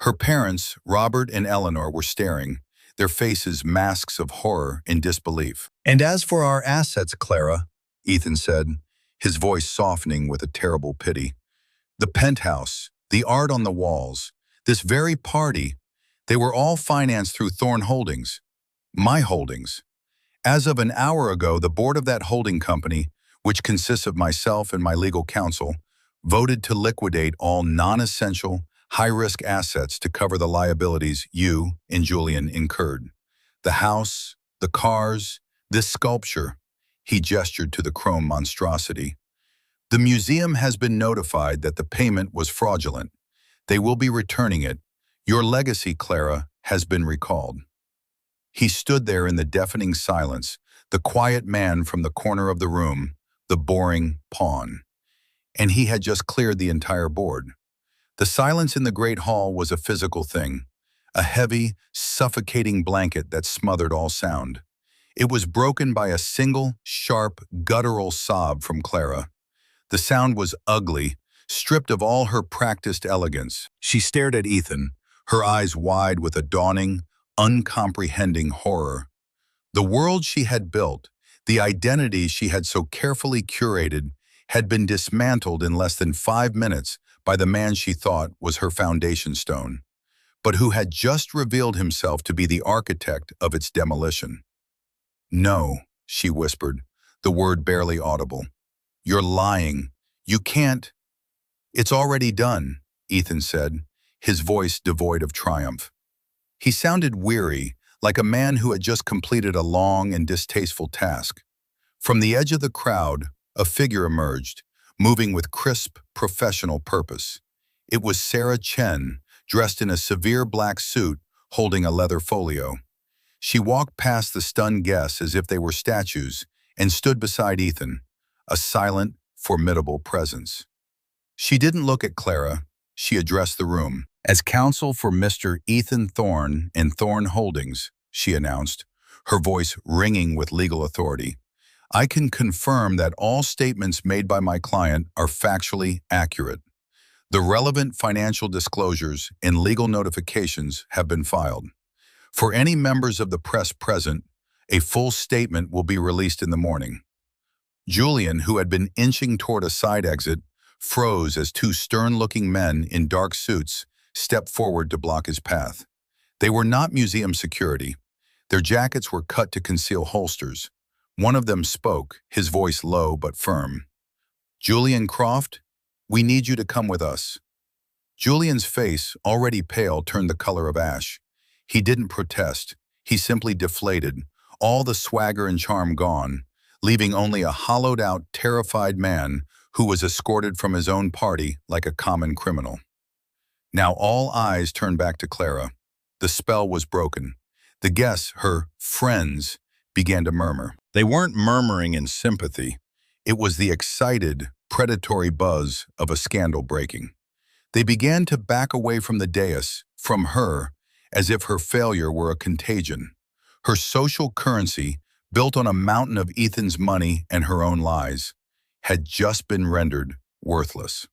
Her parents, Robert and Eleanor, were staring, their faces masks of horror and disbelief. "And as for our assets, Clara," Ethan said, his voice softening with a terrible pity, "the penthouse, the art on the walls, this very party, they were all financed through Thorn Holdings, my holdings. As of an hour ago, the board of that holding company, which consists of myself and my legal counsel, voted to liquidate all non-essential, high-risk assets to cover the liabilities you and Julian incurred. The house, the cars, this sculpture," he gestured to the chrome monstrosity. "The museum has been notified that the payment was fraudulent. They will be returning it. Your legacy, Clara, has been recalled." He stood there in the deafening silence, the quiet man from the corner of the room, the boring pawn. And he had just cleared the entire board. The silence in the great hall was a physical thing, a heavy, suffocating blanket that smothered all sound. It was broken by a single, sharp, guttural sob from Clara. The sound was ugly, stripped of all her practiced elegance. She stared at Ethan, her eyes wide with a dawning, uncomprehending horror. The world she had built, the identity she had so carefully curated, had been dismantled in less than 5 minutes by the man she thought was her foundation stone, but who had just revealed himself to be the architect of its demolition. "No," she whispered, the word barely audible. "You're lying. You can't." "It's already done," Ethan said, his voice devoid of triumph. He sounded weary, like a man who had just completed a long and distasteful task. From the edge of the crowd, a figure emerged, moving with crisp, professional purpose. It was Sarah Chen, dressed in a severe black suit, holding a leather folio. She walked past the stunned guests as if they were statues and stood beside Ethan, a silent, formidable presence. She didn't look at Clara. She addressed the room. "As counsel for Mr. Ethan Thorne and Thorne Holdings," she announced, her voice ringing with legal authority, "I can confirm that all statements made by my client are factually accurate. The relevant financial disclosures and legal notifications have been filed. For any members of the press present, a full statement will be released in the morning." Julian, who had been inching toward a side exit, froze as two stern-looking men in dark suits stepped forward to block his path. They were not museum security. Their jackets were cut to conceal holsters. One of them spoke, his voice low but firm. "Julian Croft, we need you to come with us." Julian's face, already pale, turned the color of ash. He didn't protest. He simply deflated, all the swagger and charm gone, leaving only a hollowed-out, terrified man who was escorted from his own party like a common criminal. Now all eyes turned back to Clara. The spell was broken. The guests, her friends, began to murmur. They weren't murmuring in sympathy. It was the excited, predatory buzz of a scandal breaking. They began to back away from the dais, from her, as if her failure were a contagion. Her social currency, built on a mountain of Ethan's money and her own lies, had just been rendered worthless.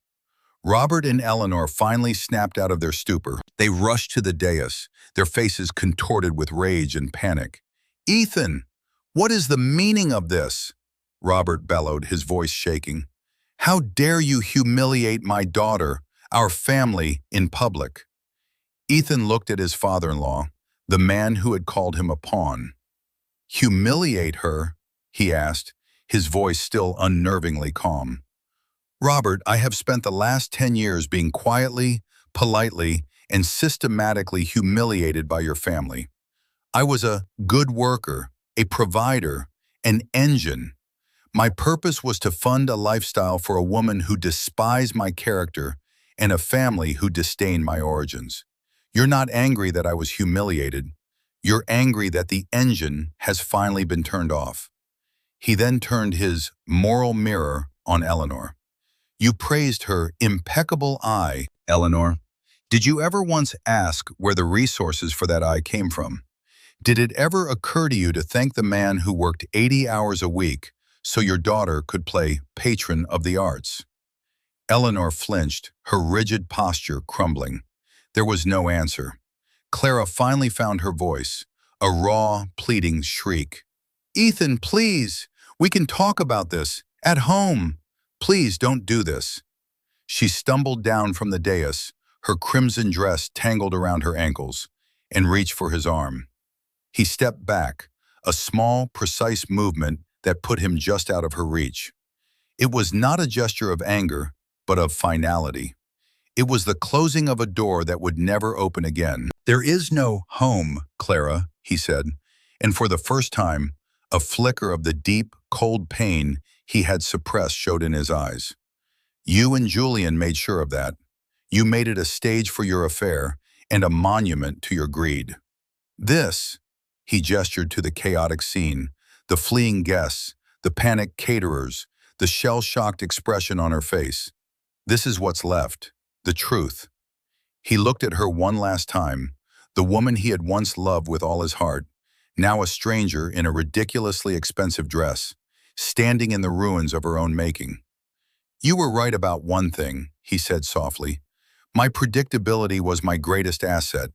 Robert and Eleanor finally snapped out of their stupor. They rushed to the dais, their faces contorted with rage and panic. "Ethan, what is the meaning of this?" Robert bellowed, his voice shaking. "How dare you humiliate my daughter, our family, in public?" Ethan looked at his father-in-law, the man who had called him a pawn. "Humiliate her?" he asked, his voice still unnervingly calm. "Robert, I have spent the last 10 years being quietly, politely, and systematically humiliated by your family. I was a good worker, a provider, an engine. My purpose was to fund a lifestyle for a woman who despised my character and a family who disdained my origins. You're not angry that I was humiliated. You're angry that the engine has finally been turned off." He then turned his moral mirror on Eleanor. "You praised her impeccable eye, Eleanor. Did you ever once ask where the resources for that eye came from? Did it ever occur to you to thank the man who worked 80 hours a week so your daughter could play patron of the arts?" Eleanor flinched, her rigid posture crumbling. There was no answer. Clara finally found her voice, a raw, pleading shriek. "Ethan, please! We can talk about this. At home! Please don't do this." She stumbled down from the dais, her crimson dress tangled around her ankles, and reached for his arm. He stepped back, a small, precise movement that put him just out of her reach. It was not a gesture of anger, but of finality. It was the closing of a door that would never open again. "There is no home, Clara," he said, and for the first time, a flicker of the deep, cold pain he had suppressed showed in his eyes. "You and Julian made sure of that. You made it a stage for your affair and a monument to your greed. This," he gestured to the chaotic scene, the fleeing guests, the panicked caterers, the shell-shocked expression on her face. "This is what's left, the truth." He looked at her one last time, the woman he had once loved with all his heart, now a stranger in a ridiculously expensive dress, standing in the ruins of her own making. "You were right about one thing," he said softly. "My predictability was my greatest asset.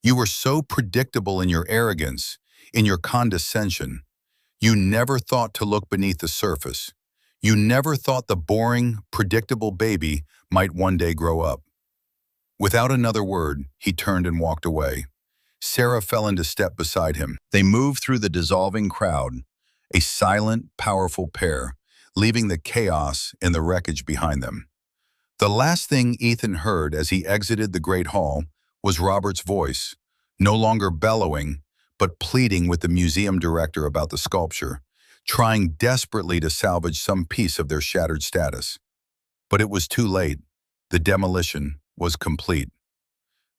You were so predictable in your arrogance, in your condescension. You never thought to look beneath the surface. You never thought the boring, predictable baby might one day grow up." Without another word, he turned and walked away. Sarah fell into step beside him. They moved through the dissolving crowd, a silent, powerful pair, leaving the chaos and the wreckage behind them. The last thing Ethan heard as he exited the great hall was Robert's voice, no longer bellowing, but pleading with the museum director about the sculpture, trying desperately to salvage some piece of their shattered status. But it was too late. The demolition was complete.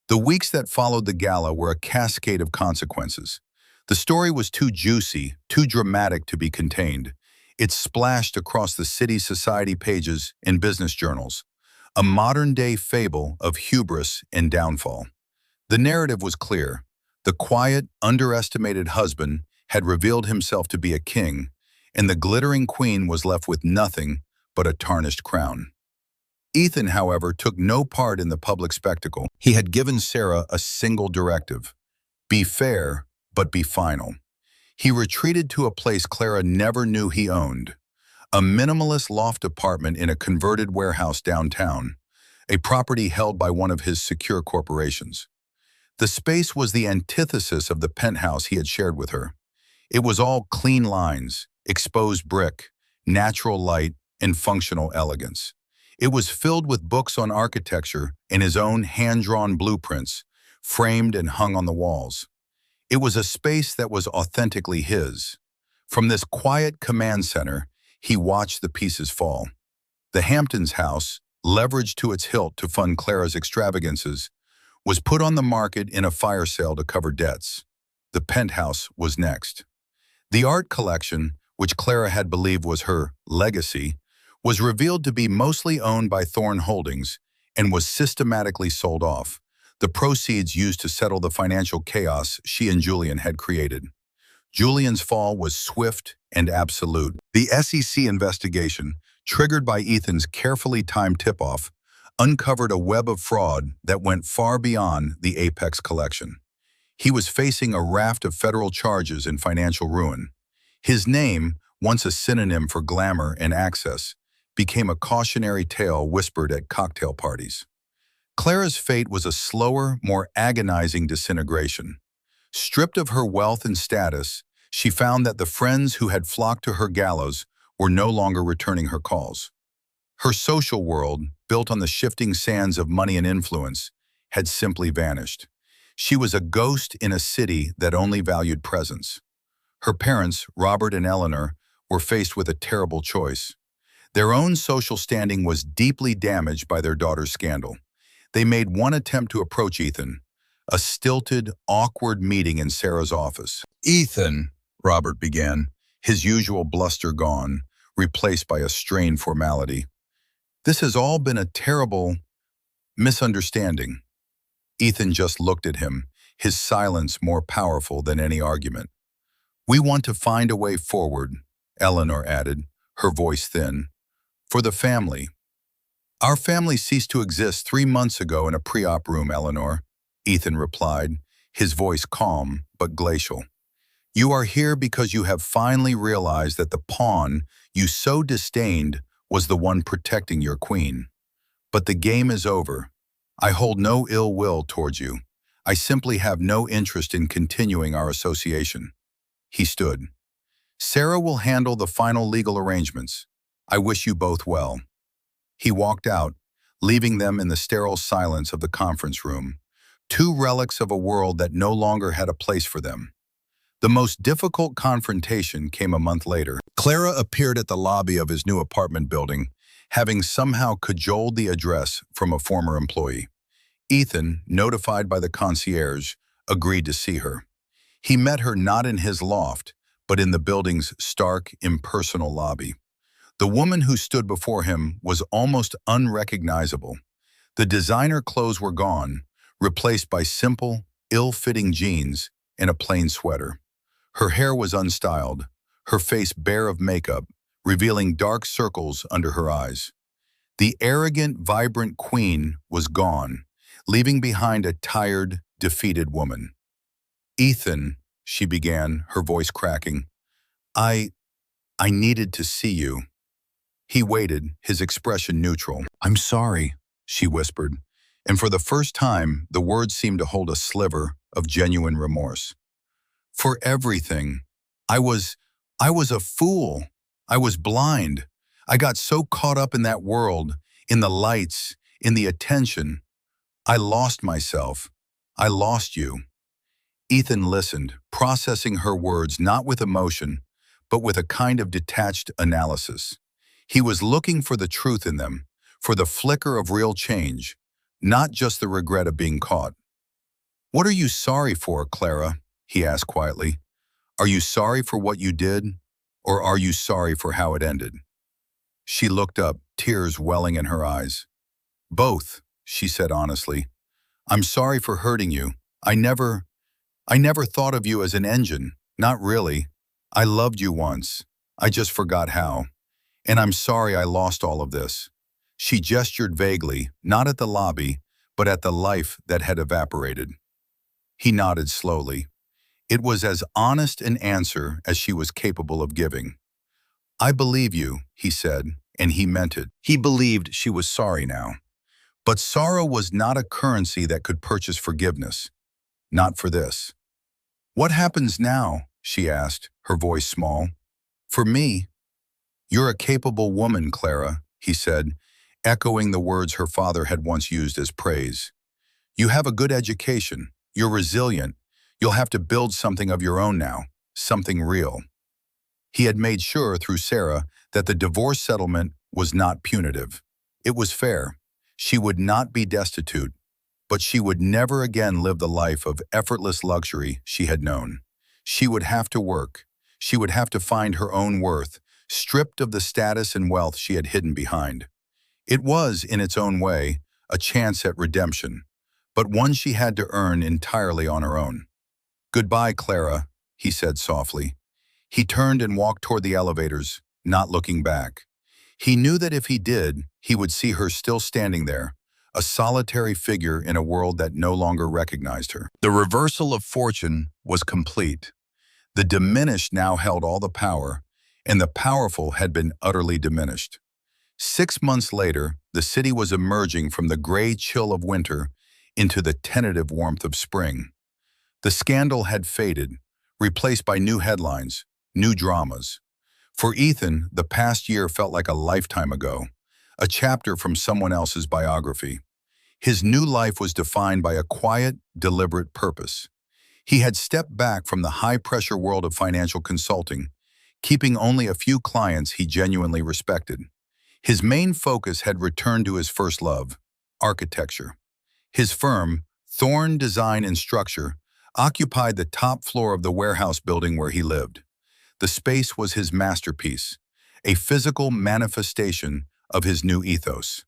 The weeks that followed the gala were a cascade of consequences. The story was too juicy, too dramatic to be contained. It splashed across the city's society pages and business journals, a modern-day fable of hubris and downfall. The narrative was clear. The quiet, underestimated husband had revealed himself to be a king, and the glittering queen was left with nothing but a tarnished crown. Ethan, however, took no part in the public spectacle. He had given Sarah a single directive: be fair, but be final. He retreated to a place Clara never knew he owned, a minimalist loft apartment in a converted warehouse downtown, a property held by one of his secure corporations. The space was the antithesis of the penthouse he had shared with her. It was all clean lines, exposed brick, natural light, and functional elegance. It was filled with books on architecture and his own hand-drawn blueprints, framed and hung on the walls. It was a space that was authentically his. From this quiet command center, he watched the pieces fall. The Hamptons house, leveraged to its hilt to fund Clara's extravagances, was put on the market in a fire sale to cover debts. The penthouse was next. The art collection, which Clara had believed was her legacy, was revealed to be mostly owned by Thorne Holdings and was systematically sold off, the proceeds used to settle the financial chaos she and Julian had created. Julian's fall was swift and absolute. The SEC investigation, triggered by Ethan's carefully timed tip-off, uncovered a web of fraud that went far beyond the Apex collection. He was facing a raft of federal charges and financial ruin. His name, once a synonym for glamour and access, became a cautionary tale whispered at cocktail parties. Clara's fate was a slower, more agonizing disintegration. Stripped of her wealth and status, she found that the friends who had flocked to her gallows were no longer returning her calls. Her social world, built on the shifting sands of money and influence, had simply vanished. She was a ghost in a city that only valued presence. Her parents, Robert and Eleanor, were faced with a terrible choice. Their own social standing was deeply damaged by their daughter's scandal. They made one attempt to approach Ethan, a stilted, awkward meeting in Sarah's office. "Ethan," Robert began, his usual bluster gone, replaced by a strained formality. "This has all been a terrible misunderstanding." Ethan just looked at him, his silence more powerful than any argument. "We want to find a way forward," Eleanor added, her voice thin. "For the family." "Our family ceased to exist 3 months ago in a pre-op room, Eleanor," Ethan replied, his voice calm but glacial. "You are here because you have finally realized that the pawn you so disdained was the one protecting your queen. But the game is over. I hold no ill will towards you. I simply have no interest in continuing our association." He stood. "Sarah will handle the final legal arrangements. I wish you both well." He walked out, leaving them in the sterile silence of the conference room, two relics of a world that no longer had a place for them. The most difficult confrontation came a month later. Clara appeared at the lobby of his new apartment building, having somehow cajoled the address from a former employee. Ethan, notified by the concierge, agreed to see her. He met her not in his loft, but in the building's stark, impersonal lobby. The woman who stood before him was almost unrecognizable. The designer clothes were gone, replaced by simple, ill-fitting jeans and a plain sweater. Her hair was unstyled, her face bare of makeup, revealing dark circles under her eyes. The arrogant, vibrant queen was gone, leaving behind a tired, defeated woman. "Ethan," she began, her voice cracking, I needed to see you." He waited, his expression neutral. "I'm sorry," she whispered, and for the first time, the words seemed to hold a sliver of genuine remorse. "For everything. I was a fool. I was blind. I got so caught up in that world, in the lights, in the attention. I lost myself. I lost you." Ethan listened, processing her words not with emotion, but with a kind of detached analysis. He was looking for the truth in them, for the flicker of real change, not just the regret of being caught. "What are you sorry for, Clara?" he asked quietly. "Are you sorry for what you did, or are you sorry for how it ended?" She looked up, tears welling in her eyes. "Both," she said honestly. "I'm sorry for hurting you. I never thought of you as an engine, not really. I loved you once. I just forgot how. And I'm sorry I lost all of this." She gestured vaguely, not at the lobby, but at the life that had evaporated. He nodded slowly. It was as honest an answer as she was capable of giving. "I believe you," he said, and he meant it. He believed she was sorry now. But sorrow was not a currency that could purchase forgiveness. Not for this. "What happens now?" she asked, her voice small. "For me?" "You're a capable woman, Clara," he said, echoing the words her father had once used as praise. "You have a good education. You're resilient. You'll have to build something of your own now, something real." He had made sure through Sarah that the divorce settlement was not punitive. It was fair. She would not be destitute, but she would never again live the life of effortless luxury she had known. She would have to work. she would have to find her own worth, stripped of the status and wealth she had hidden behind. It was, in its own way, a chance at redemption, but one she had to earn entirely on her own. "Goodbye, Clara," he said softly. He turned and walked toward the elevators, not looking back. He knew that if he did, he would see her still standing there, a solitary figure in a world that no longer recognized her. The reversal of fortune was complete. The diminished now held all the power, and the powerful had been utterly diminished. 6 months later, the city was emerging from the gray chill of winter into the tentative warmth of spring. The scandal had faded, replaced by new headlines, new dramas. For Ethan, the past year felt like a lifetime ago, a chapter from someone else's biography. His new life was defined by a quiet, deliberate purpose. He had stepped back from the high-pressure world of financial consulting, keeping only a few clients he genuinely respected. His main focus had returned to his first love, architecture. His firm, Thorne Design and Structure, occupied the top floor of the warehouse building where he lived. The space was his masterpiece, a physical manifestation of his new ethos.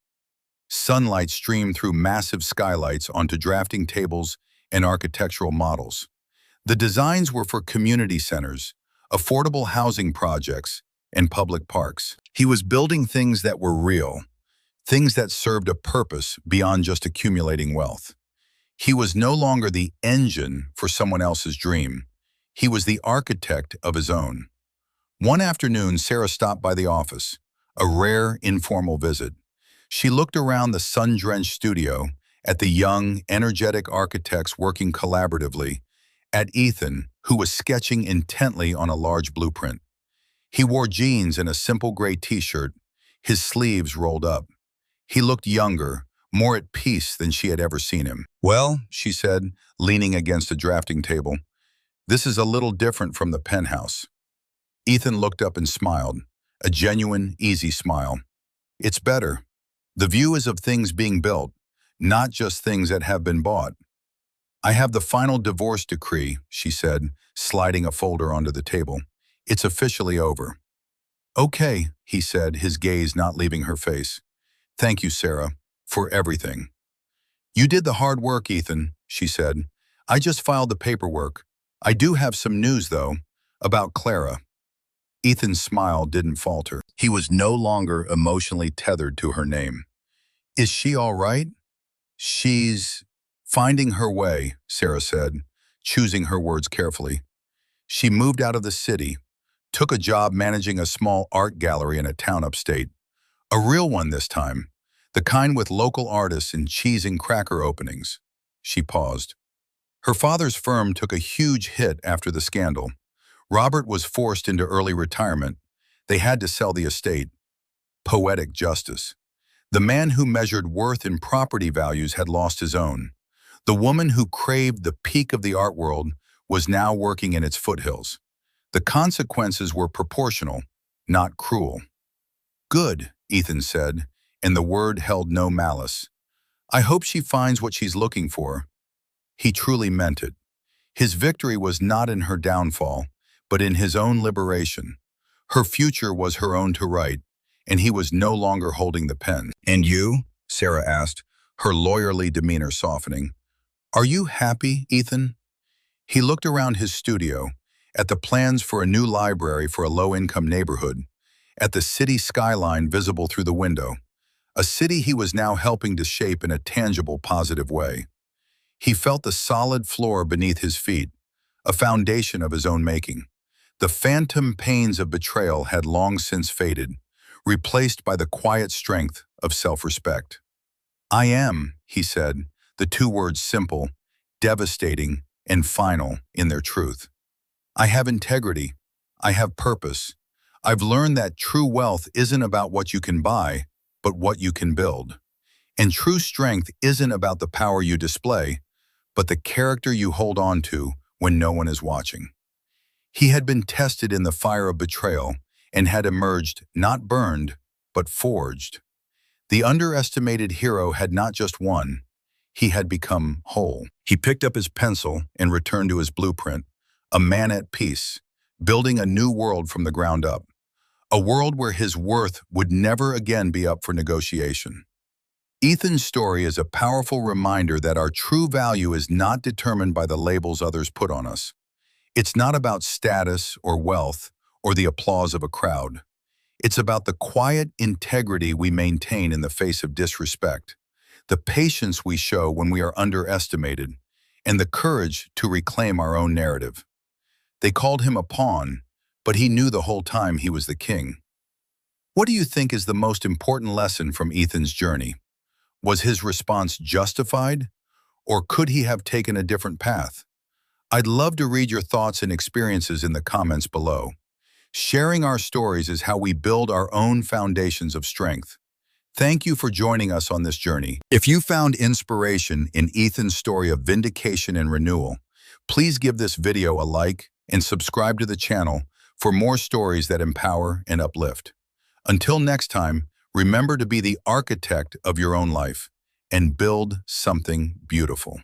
Sunlight streamed through massive skylights onto drafting tables and architectural models. The designs were for community centers, affordable housing projects, and public parks. He was building things that were real, things that served a purpose beyond just accumulating wealth. He was no longer the engine for someone else's dream. He was the architect of his own. One afternoon, Sarah stopped by the office, a rare, informal visit. She looked around the sun-drenched studio, at the young, energetic architects working collaboratively, at Ethan, who was sketching intently on a large blueprint. He wore jeans and a simple gray t-shirt, his sleeves rolled up. He looked younger, more at peace than she had ever seen him. "Well," she said, leaning against a drafting table, "this is a little different from the penthouse." Ethan looked up and smiled, a genuine, easy smile. "It's better. The view is of things being built, not just things that have been bought." "I have the final divorce decree," she said, sliding a folder onto the table. "It's officially over." "Okay," he said, his gaze not leaving her face. "Thank you, Sarah, for everything." "You did the hard work, Ethan," she said. "I just filed the paperwork. I do have some news, though, about Clara." Ethan's smile didn't falter. He was no longer emotionally tethered to her name. "Is she all right?" "She's finding her way," Sarah said, choosing her words carefully. "She moved out of the city, took a job managing a small art gallery in a town upstate. A real one this time, the kind with local artists and cheese and cracker openings." She paused. Her father's firm took a huge hit after the scandal. Robert was forced into early retirement. They had to sell the estate. Poetic justice. The man who measured worth in property values had lost his own. The woman who craved the peak of the art world was now working in its foothills. The consequences were proportional, not cruel. "Good," Ethan said, and the word held no malice. "I hope she finds what she's looking for." He truly meant it. His victory was not in her downfall, but in his own liberation. Her future was her own to write, and he was no longer holding the pen. "And you?" Sarah asked, her lawyerly demeanor softening. "Are you happy, Ethan?" He looked around his studio, at the plans for a new library for a low-income neighborhood, at the city skyline visible through the window, a city he was now helping to shape in a tangible, positive way. He felt the solid floor beneath his feet, a foundation of his own making. The phantom pains of betrayal had long since faded, replaced by the quiet strength of self-respect. "I am," he said, the two words simple, devastating, and final in their truth. "I have integrity. I have purpose. I've learned that true wealth isn't about what you can buy, but what you can build. And true strength isn't about the power you display, but the character you hold on to when no one is watching." He had been tested in the fire of betrayal and had emerged not burned, but forged. The underestimated hero had not just won, he had become whole. He picked up his pencil and returned to his blueprint, a man at peace, building a new world from the ground up, a world where his worth would never again be up for negotiation. Ethan's story is a powerful reminder that our true value is not determined by the labels others put on us. It's not about status or wealth or the applause of a crowd. It's about the quiet integrity we maintain in the face of disrespect, the patience we show when we are underestimated, and the courage to reclaim our own narrative. They called him a pawn, but he knew the whole time he was the king. What do you think is the most important lesson from Ethan's journey? Was his response justified, or could he have taken a different path? I'd love to read your thoughts and experiences in the comments below. Sharing our stories is how we build our own foundations of strength. Thank you for joining us on this journey. If you found inspiration in Ethan's story of vindication and renewal, please give this video a like and subscribe to the channel for more stories that empower and uplift. Until next time, remember to be the architect of your own life and build something beautiful.